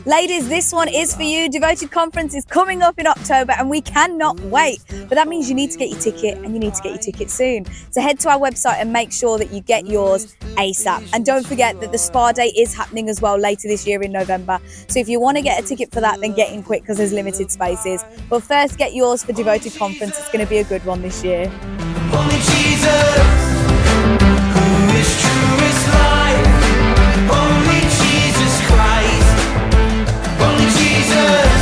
Ladies, this one is for you. Devoted Conference is coming up in October and we cannot wait. But that means you need to get your ticket, and you need to get your ticket soon. So head to our website and make sure that you get yours ASAP. And don't forget that the Spa Day is happening as well later this year in November. So if you want to get a ticket for that, then get in quick because there's limited spaces. But first, get yours for Devoted Conference. It's going to be a good one this year. Only Jesus, who is truest life. Only Jesus Christ. Only Jesus.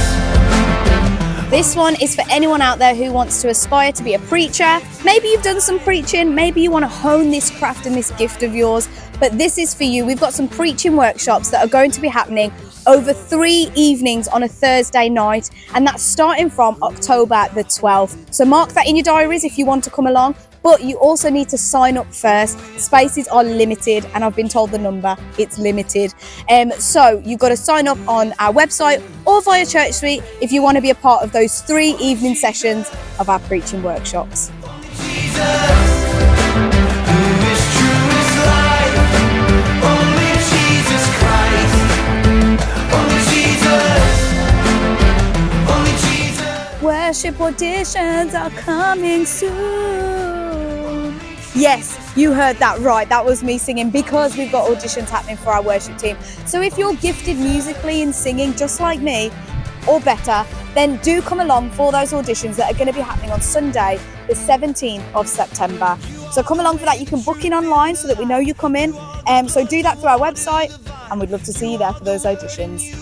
This one is for anyone out there who wants to aspire to be a preacher. Maybe you've done some preaching, maybe you want to hone this craft and this gift of yours, but this is for you. We've got some preaching workshops that are going to be happening over 3 evenings on a Thursday night, and that's starting from October the 12th. So mark that in your diaries if you want to come along, but you also need to sign up first. Spaces are limited, and I've been told the number, it's limited. So you've got to sign up on our website or via Church Suite if you want to be a part of those 3 evening sessions of our preaching workshops. Worship auditions are coming soon. Yes, you heard that right. That was me singing because we've got auditions happening for our worship team. So if you're gifted musically in singing just like me or better, then do come along for those auditions that are going to be happening on Sunday, the 17th of September. So come along for that. You can book in online so that we know you come in. So do that through our website, and we'd love to see you there for those auditions.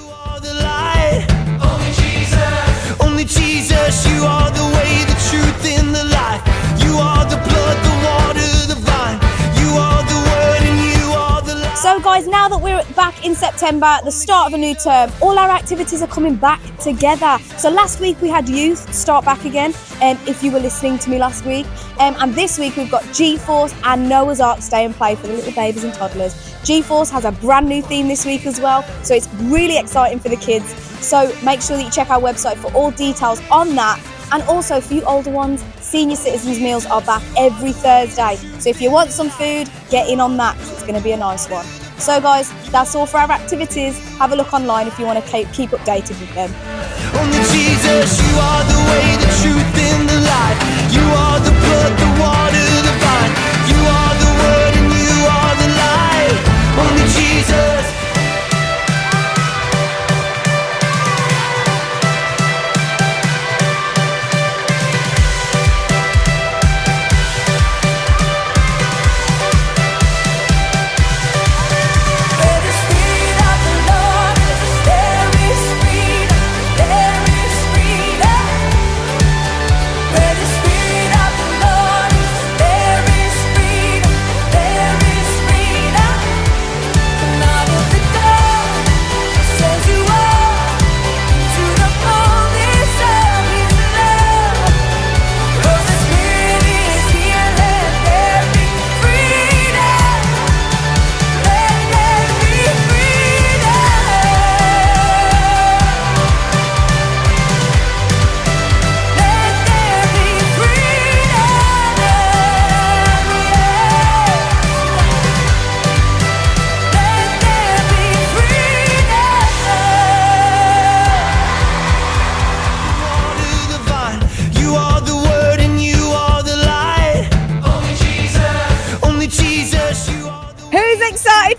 Only Jesus, you are the way, the truth, and the life. You are the blood, the water, the vine. You are the word, and you are the life. So guys, now that we're back in September, the start of a new term, all our activities are coming back together. So last week we had youth start back again, if you were listening to me last week. And this week we've got G-Force and Noah's Ark Stay and Play for the little babies and toddlers. G-Force has a brand new theme this week as well, so it's really exciting for the kids. So make sure that you check our website for all details on that. And also for you older ones, Senior Citizens Meals are back every Thursday. So if you want some food, get in on that, 'cause it's going to be a nice one. So guys, that's all for our activities. Have a look online if you want to keep updated with them. Only Jesus, you are the way, the truth, and the life. You are the blood, the water, the vine. You are the word, and you are the light. Only Jesus.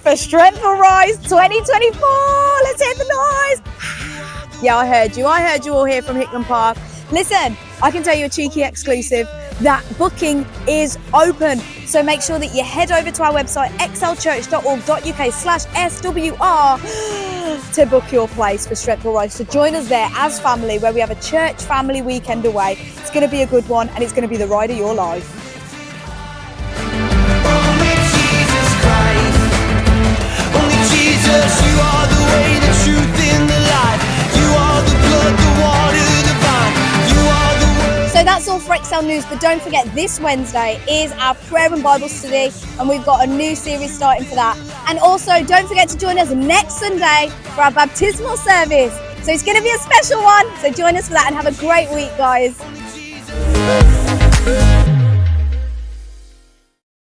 For Strength will Rise 2024. Let's hit the noise. Yeah, I heard you all here from Hickman Park. Listen, I can tell you a cheeky exclusive. That booking is open. So make sure that you head over to our website, xlchurch.org.uk/SWR to book your place for Strength will Rise. So join us there as family, where we have a church family weekend away. It's going to be a good one, and it's going to be the ride of your life. Jesus, you are the way, the truth, and the life. You are the blood, the water, the vine. You are the word. So that's all for XL News, but don't forget this Wednesday is our prayer and Bible study, and we've got a new series starting for that. And also don't forget to join us next Sunday for our baptismal service. So it's going to be a special one, so join us for that and have a great week, guys.